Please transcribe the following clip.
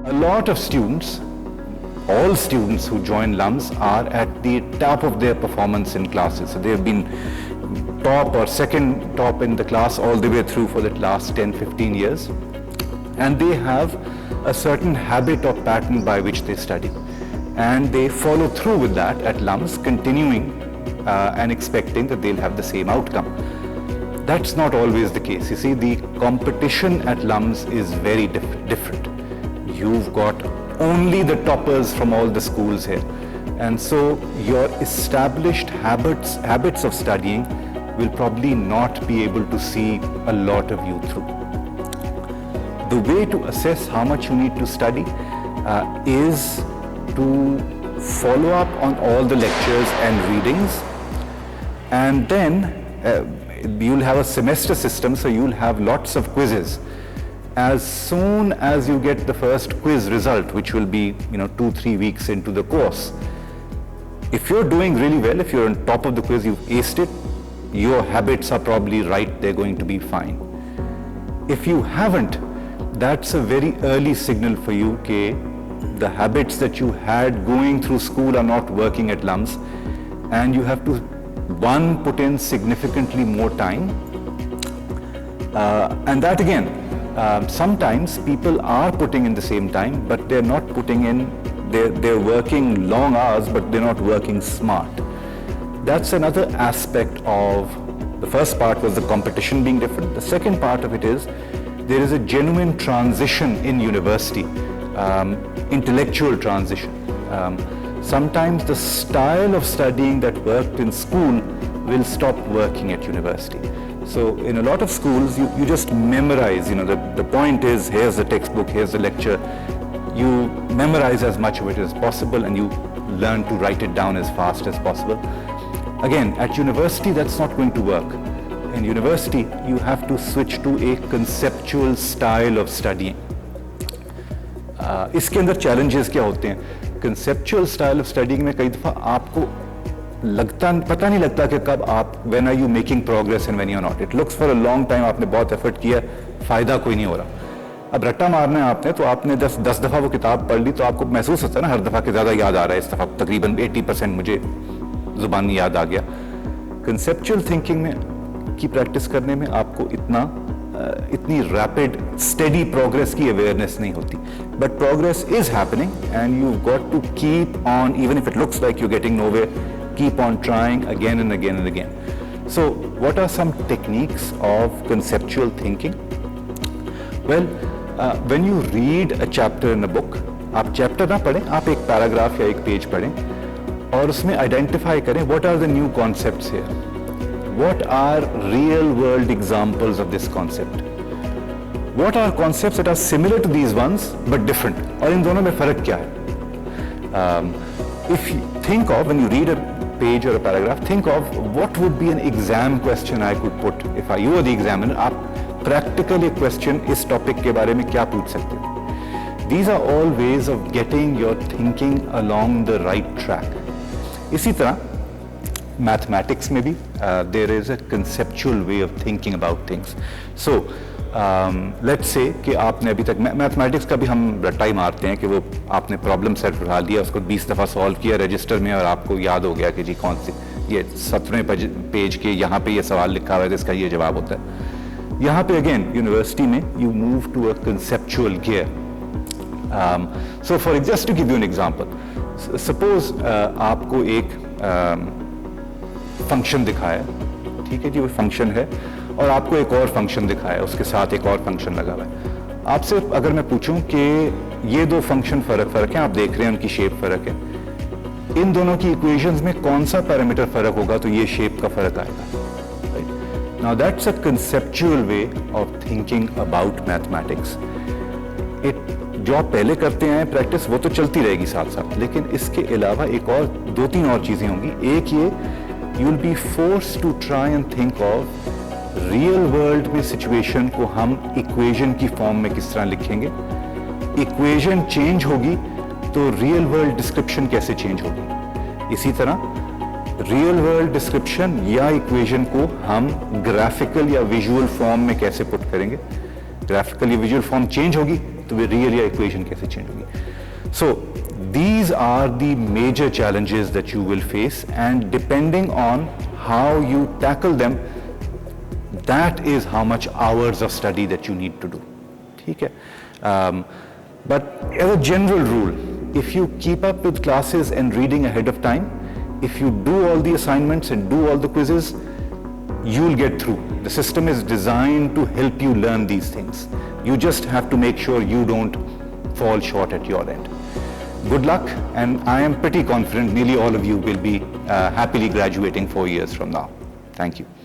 A lot of students, all students who join LUMS are at the top of their performance in classes. So they have been top or second top in the class all the way through for the last 10-15 years. And they have a certain habit or pattern by which they study. And they follow through with that at LUMS, continuing and expecting that they'll have the same outcome. That's not always the case. You see, the competition at LUMS is very different. You've got only the toppers from all the schools here. And so your established habits of studying will probably not be able to see a lot of you through. The way to assess how much you need to study is to follow up on all the lectures and readings, and then you'll have a semester system, so you'll have lots of quizzes. As soon as you get the first quiz result, which will be 2-3 weeks into the course, if you're doing really well, if you're on top of the quiz, you've aced it, your habits are probably right, they're going to be fine. If you haven't, that's a very early signal for you that the habits that you had going through school are not working at LUMS, and you have to, one, put in significantly more time. And that again, sometimes people are putting in the same time, but they're not putting in, they're working long hours, but they're not working smart. That's another aspect of, the first part was the competition being different. The second part of it is, there is a genuine transition in university, intellectual transition. Sometimes the style of studying that worked in school will stop working at university. So in a lot of schools, you just memorize, the point is, here's the textbook, here's the lecture. You memorize as much of it as possible and you learn to write it down as fast as possible. Again, at university, that's not going to work. In university, you have to switch to a conceptual style of studying. इसके अंदर challenges क्या होते हैं? Conceptual style of studying में कई दफ़ा आपको पता नहीं लगता कि कब आप, when are you making progress and when you're not. It looks for a long time, आपने बहुत effort किया, फ़ायदा कोई नहीं हो रहा. अब रट्टा मारना है आपने, तो आपने 10 दफ़ा वो किताब पढ़ ली, तो आपको महसूस होता है ना हर दफ़ा के ज़्यादा याद आ रहा है, इस दफ़ा तकरीबन 80% मुझे ज़ुबानी याद आ गया. Conceptual thinking में की प्रैक्टिस करने में आपको इतनी रैपिड स्टेडी प्रोग्रेस की अवेयरनेस नहीं होती, but progress is happening and you got to keep on, even if it looks like you getting nowhere, keep on trying again and again and again. So what are some techniques of conceptual thinking? Well, when you read a chapter in a book, आप chapter ना पढ़ें, आप एक paragraph या एक page पढ़ें और उसमें आइडेंटिफाई करें what are the new concepts here. What are real-world examples of this concept? What are concepts that are similar to these ones but different? और इन दोनों में फ़र्क क्या है? If you think of, when you read a page or a paragraph, think of what would be an exam question I could put. If you were the examiner, आप practical एक question इस topic के बारे में क्या पूछ सकते हो? These are all ways of getting your thinking along the right track. इसी तरह मैथमेटिक्स में भी there is a conceptual way of thinking about things. So let's say कि आपने अभी तक मैथमेटिक्स का भी हम रट्टा ही मारते हैं कि वो आपने प्रॉब्लम सेट उठा लिया, उसको 20 दफ़ा सॉल्व किया रजिस्टर में और आपको याद हो गया कि जी कौन सी, ये 17वें पेज के यहाँ पे ये सवाल लिखा हुआ है तो इसका ये जवाब होता है. यहाँ पे अगेन यूनिवर्सिटी में you move to a conceptual gear. So for just to give you an example, suppose आपको एक फंक्शन दिखाया, ठीक है जी, वो फंक्शन है और आपको एक और फंक्शन दिखाया, उसके साथ एक और फंक्शन लगा हुआ है. आपसे अगर मैं पूछूं कि ये दो फंक्शन फ़र्क है, आप देख रहे हैं उनकी शेप फ़र्क है, इन दोनों की इक्वेशंस में कौन सा पैरामीटर फ़र्क होगा तो ये शेप का फ़र्क आएगा. Now that's a conceptual way of thinking about mathematics. जो आप पहले करते हैं प्रैक्टिस, वो तो चलती रहेगी साथ साथ, लेकिन इसके अलावा एक और 2-3 और चीज़ें होंगी. एक ये, you'll be forced to try and think of real world में सिचुएशन को हम इक्वेशन की फॉर्म में किस तरह लिखेंगे. इक्वेशन चेंज होगी तो रियल वर्ल्ड डिस्क्रिप्शन कैसे चेंज होगी. इसी तरह रियल वर्ल्ड डिस्क्रिप्शन या इक्वेशन को हम ग्राफिकल या विजुअल फॉर्म में कैसे पुट करेंगे. ग्राफिकल या विजुअल फॉर्म चेंज होगी तो रियल इक्वेशन कैसे चेंज होगी? So these are the major challenges that you will face, and depending on how you tackle them, that is how much hours of study that you need to do. ठीक है? But as a general rule, if you keep up with classes and reading ahead of time, if you do all the assignments and do all the quizzes, you'll get through. The system is designed to help you learn these things. You just have to make sure you don't fall short at your end. Good luck, and I am pretty confident nearly all of you will be happily graduating 4 years from now. Thank you.